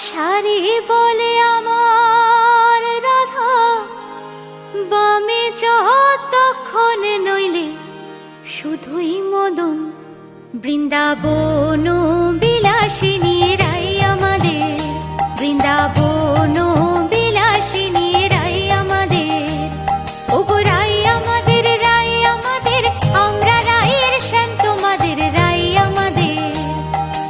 সারি বলে আমার রাধা, বামে যতক্ষণ নইলে শুধুই মদন। বৃন্দাবন বিলাসিনী রাই আমাদের, বৃন্দাবন বিলাসিনী রাই আমাদের। ওগো রাই আমাদের, রাই আমাদের, আমরা রায়ের শ্যাম তোমাদের রাই আমাদের।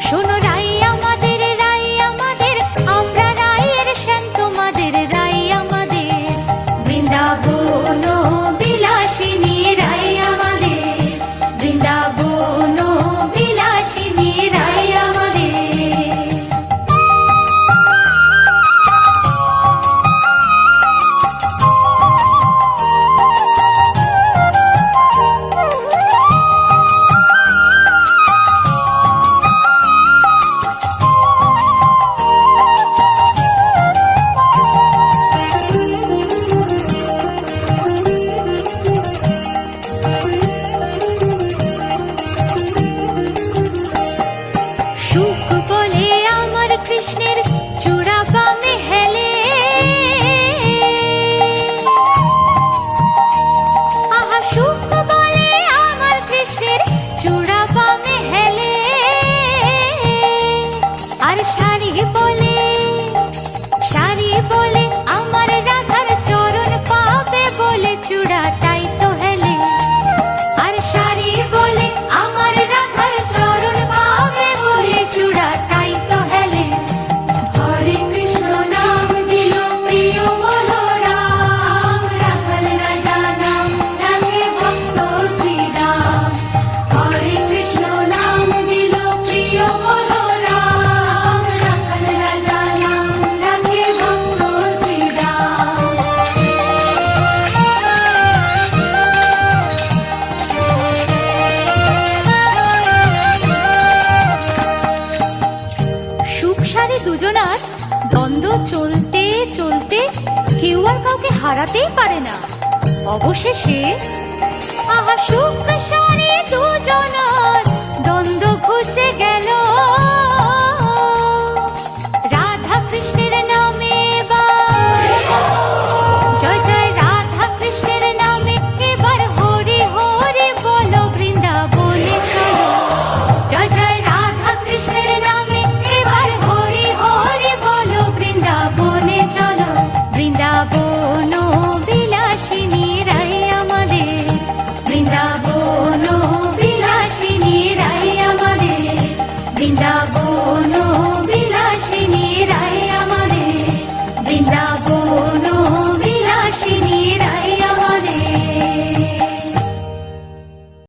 শোনো রাই আমাদের, রাই আমাদের, আমরা রায়ের শ্যাম তোমাদের রাই আমাদের। বৃন্দাবন বিলাসিনী রাই আমাদের, বৃন্দাবন বিলাসিনী রাই আমাদের। সুখ বলে আমার কৃষ্ণের চূড়া বামে হেলে, আহা সুখ বলে আমার কৃষ্ণের চূড়া বামে হেলে। আর শাড়ি বলে, শাড়ি বলে আমার রাধার চরণ পাবে বলে চূড়া তাই তো হেলে। আর শাড়ি বলে আমার রাধার চরণ পাবে বলে চূড়া তাই তো হেলে। হরে কৃষ্ণ নাম দিল প্রিয় বলরাম, রাখাল রাজা নাম রাখে ভক্ত শ্রীরাম। হরে কৃষ্ণ নাম দিল প্রিয় বলরাম, রাখাল রাজা নাম রাখে ভক্ত শ্রীরাম। সুখ সারি দুজনার দ্বন্দ্ব চলতে চলতে কেউ আর কাউকে হারাতেই পারে না। অবশেষে আহা সুখ সারি দুজনার দ্বন্দ্ব ঘুচে গেল। রাধা কৃষ্ণের নামে এবার জয় জয়, রাধা কৃষ্ণের নামে এবার হরি হরি বলো, বৃন্দাবনে চলো। জয় জয় রাধা কৃষ্ণের নামে এবার হরি হরি বলো, বৃন্দাবনে চলো। বৃন্দাবন বিলাসিনী রাই আমাদের, বৃন্দাবন বিলাসিনী রাই আমাদের। বৃন্দাবন